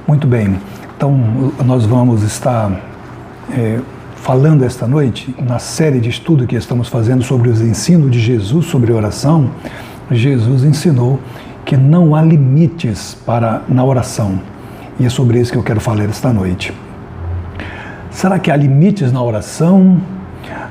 Muito bem, então nós vamos estar falando esta noite, na série de estudo que estamos fazendo sobre os ensinos de Jesus sobre oração. Jesus ensinou que não há limites na oração, e é sobre isso que eu quero falar esta noite. Será que há limites na oração?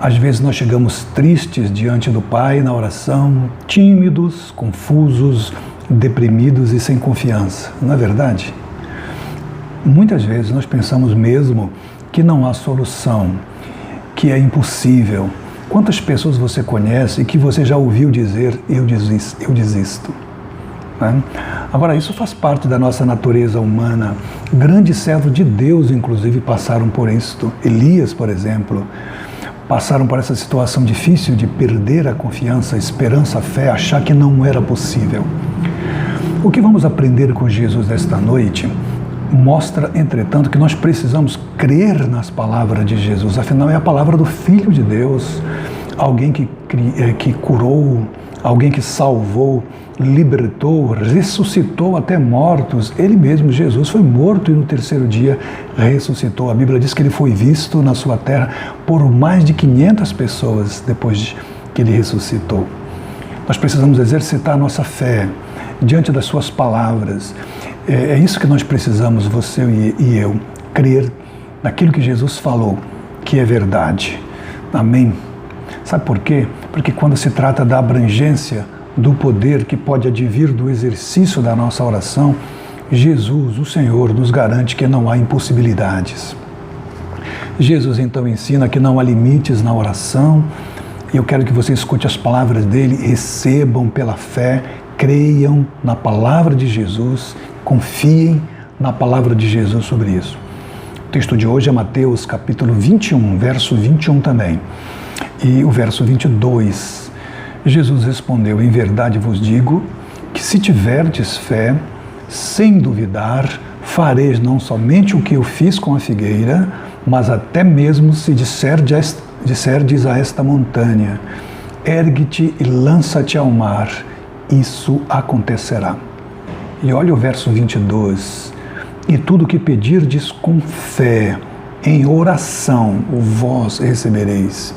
Às vezes nós chegamos tristes diante do Pai na oração, tímidos, confusos, deprimidos e sem confiança, não é verdade? Muitas vezes nós pensamos mesmo que não há solução, que é impossível. Quantas pessoas você conhece e que você já ouviu dizer, eu desisto? Né? Agora, isso faz parte da nossa natureza humana. Grandes servos de Deus, inclusive, passaram por isto. Elias, por exemplo, passaram por essa situação difícil de perder a confiança, a esperança, a fé, achar que não era possível. O que vamos aprender com Jesus esta noite mostra, entretanto, que nós precisamos crer nas palavras de Jesus. Afinal, é a palavra do Filho de Deus, alguém que curou, alguém que salvou, libertou, ressuscitou até mortos. Ele mesmo, Jesus, foi morto e no terceiro dia ressuscitou. A Bíblia diz que ele foi visto na sua terra por mais de 500 pessoas depois que ele ressuscitou. Nós precisamos exercitar a nossa fé diante das suas palavras. É isso que nós precisamos, você e eu, crer naquilo que Jesus falou, que é verdade. Amém? Sabe por quê? Porque quando se trata da abrangência do poder que pode advir do exercício da nossa oração, Jesus, o Senhor, nos garante que não há impossibilidades. Jesus então ensina que não há limites na oração. Eu quero que você escute as palavras dele, recebam pela fé, creiam na palavra de Jesus, confiem na palavra de Jesus sobre isso. O texto de hoje é Mateus capítulo 21, verso 21 também. E o verso 22, Jesus respondeu: em verdade vos digo que se tiverdes fé, sem duvidar, fareis não somente o que eu fiz com a figueira, mas até mesmo se disserdes a esta montanha, ergue-te e lança-te ao mar, isso acontecerá. E olha o verso 22, e tudo o que pedirdes com fé, em oração, vós recebereis.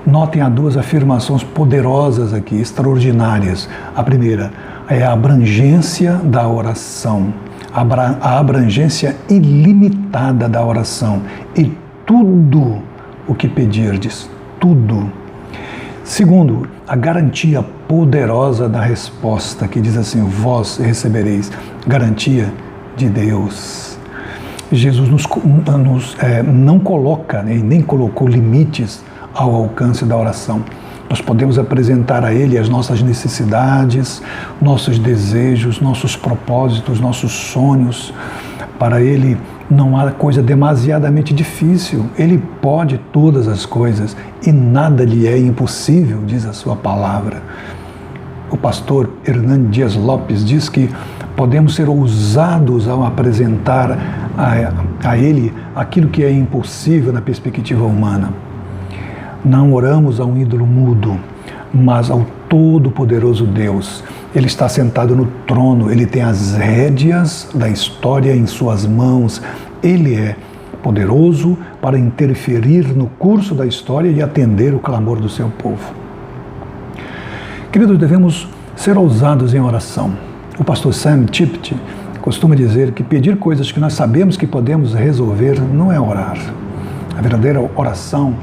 Notem, há duas afirmações poderosas aqui, extraordinárias. A primeira é a abrangência da oração, a abrangência ilimitada da oração. E tudo o que pedirdes, tudo. Segundo, a garantia poderosa da resposta, que diz assim: vós recebereis. Garantia de Deus. Jesus não coloca, nem colocou limites ao alcance da oração. Nós podemos apresentar a Ele as nossas necessidades, nossos desejos, nossos propósitos, nossos sonhos. Para Ele não há coisa demasiadamente difícil. Ele pode todas as coisas e nada lhe é impossível, diz a sua palavra. O pastor Hernán Dias Lopes diz que podemos ser ousados ao apresentar a Ele aquilo que é impossível na perspectiva humana. Não oramos a um ídolo mudo, mas ao Todo-Poderoso Deus. Ele está sentado no trono, Ele tem as rédeas da história em suas mãos. Ele é poderoso para interferir no curso da história e atender o clamor do seu povo. Queridos, devemos ser ousados em oração. O pastor Sam Tipton costuma dizer que pedir coisas que nós sabemos que podemos resolver não é orar. A verdadeira oração,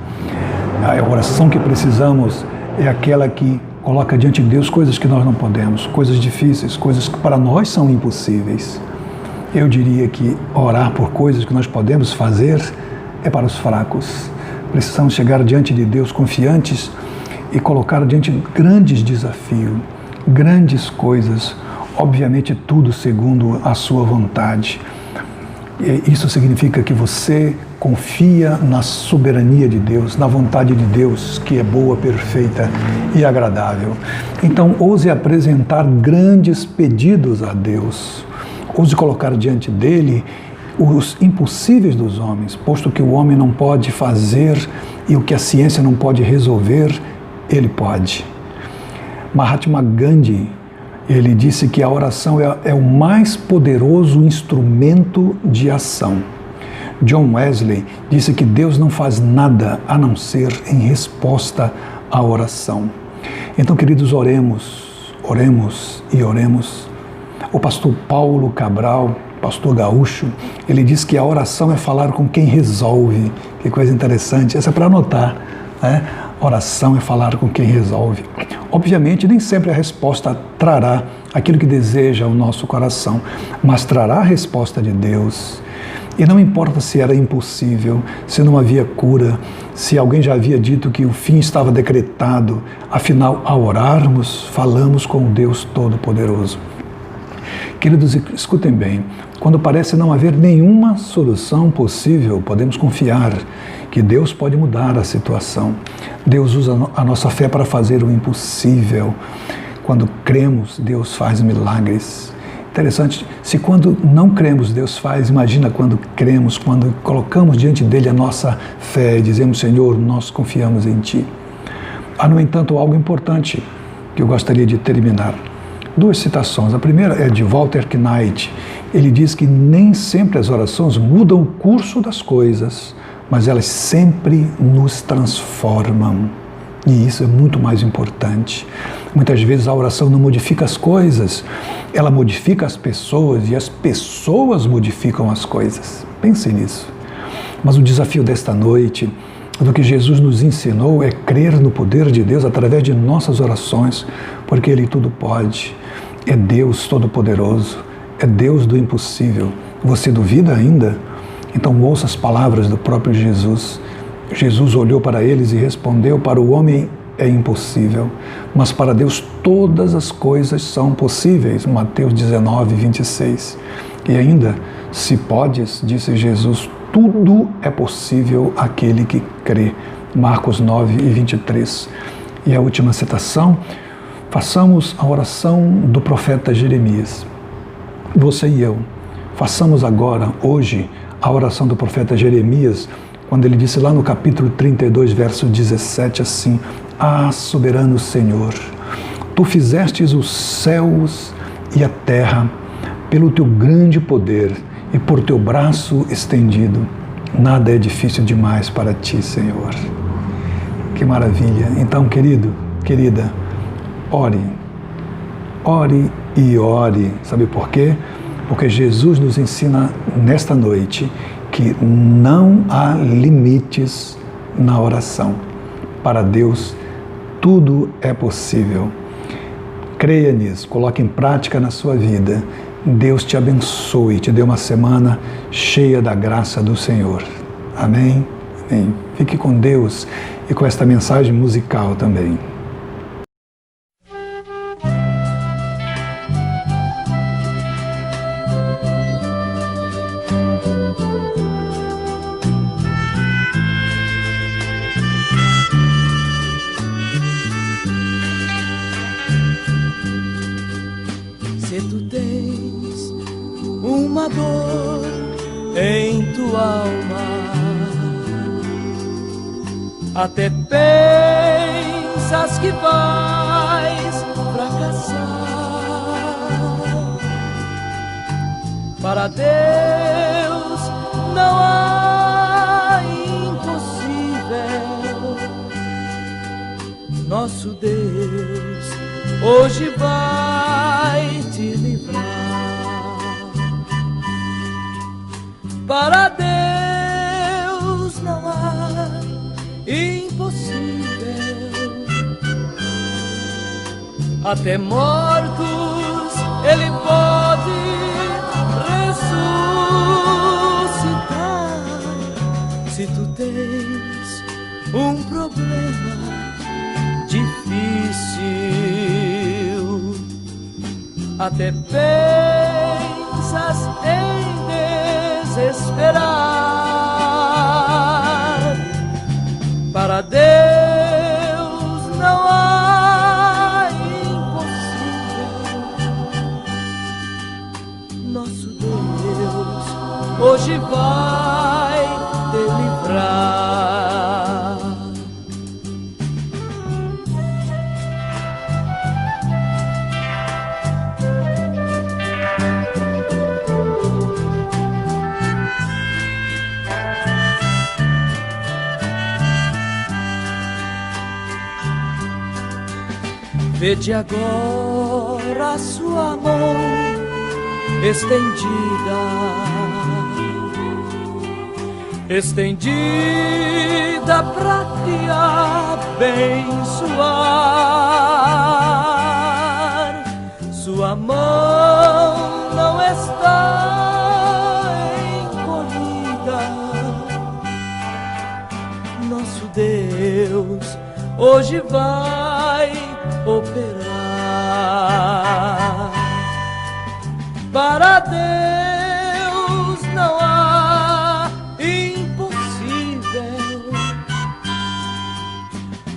a oração que precisamos, é aquela que coloca diante de Deus coisas que nós não podemos, coisas difíceis, coisas que para nós são impossíveis. Eu diria que orar por coisas que nós podemos fazer é para os fracos. Precisamos chegar diante de Deus confiantes e colocar diante de grandes desafios, grandes coisas, obviamente tudo segundo a sua vontade. E isso significa que você confia na soberania de Deus, na vontade de Deus, que é boa, perfeita e agradável. Então, ouse apresentar grandes pedidos a Deus. Ouse colocar diante dele os impossíveis dos homens, posto que o homem não pode fazer e o que a ciência não pode resolver, ele pode. Mahatma Gandhi Ele disse que a oração é o mais poderoso instrumento de ação. John Wesley disse que Deus não faz nada a não ser em resposta à oração. Então, queridos, oremos, oremos e oremos. O pastor Paulo Cabral, pastor gaúcho, ele diz que a oração é falar com quem resolve. Que coisa interessante, essa é para anotar, né? Oração é falar com quem resolve. Obviamente, nem sempre a resposta trará aquilo que deseja o nosso coração, mas trará a resposta de Deus. E não importa se era impossível, se não havia cura, se alguém já havia dito que o fim estava decretado, afinal, ao orarmos, falamos com o Deus Todo-Poderoso. Queridos, escutem bem, quando parece não haver nenhuma solução possível, podemos confiar que Deus pode mudar a situação. Deus usa a nossa fé para fazer o impossível. Quando cremos, Deus faz milagres. Interessante, se quando não cremos, Deus faz, imagina quando cremos, quando colocamos diante dele a nossa fé e dizemos, Senhor, nós confiamos em Ti. Há, no entanto, algo importante que eu gostaria de terminar. Duas citações. A primeira é de Walter Knight. Ele diz que nem sempre as orações mudam o curso das coisas, mas elas sempre nos transformam. E isso é muito mais importante. Muitas vezes a oração não modifica as coisas, ela modifica as pessoas e as pessoas modificam as coisas. Pense nisso. Mas o desafio desta noite, do que Jesus nos ensinou, é crer no poder de Deus através de nossas orações, porque Ele tudo pode. É Deus Todo-Poderoso, é Deus do impossível. Você duvida ainda? Então ouça as palavras do próprio Jesus. Jesus olhou para eles e respondeu, para o homem é impossível, mas para Deus todas as coisas são possíveis. Mateus 19, 26. E ainda, se podes, disse Jesus, tudo é possível àquele que crê. Marcos 9 e 23. E a última citação, façamos a oração do profeta Jeremias. Você e eu, façamos agora, hoje, a oração do profeta Jeremias, quando ele disse lá no capítulo 32, verso 17, assim, Ah, soberano Senhor, Tu fizestes os céus e a terra pelo Teu grande poder e por Teu braço estendido. Nada é difícil demais para Ti, Senhor. Que maravilha! Então, querido, querida, ore, ore e ore. Sabe por quê? Porque Jesus nos ensina nesta noite que não há limites na oração. Para Deus, tudo é possível. Creia nisso, coloque em prática na sua vida. Deus te abençoe, te dê uma semana cheia da graça do Senhor. Amém? Amém. Fique com Deus e com esta mensagem musical também. Se tu tens uma dor em tua alma, até pensas que vais fracassar, para Deus não há impossível. Nosso Deus hoje vai te livrar. Para Deus não há impossível. Até mortos Ele pode ressuscitar. Se tu tens um problema difícil, até pensas em desesperar, para Deus não há impossível. Nosso Deus hoje vai te livrar. vede agora a sua mão estendida, estendida pra te abençoar. Sua mão não está encolhida. Nosso Deus hoje vai operar. Para Deus não há impossível.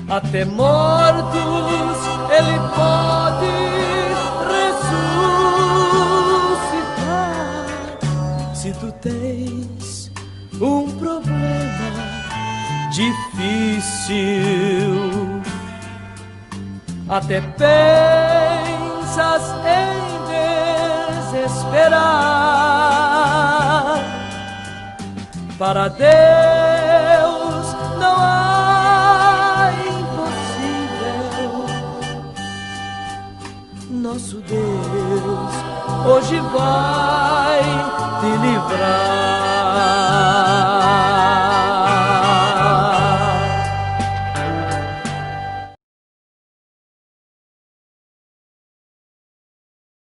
Até mortos Ele pode ressuscitar. Se tu tens um problema difícil, até pensas em desesperar, para Deus não há impossível. Nosso Deus hoje vai te livrar.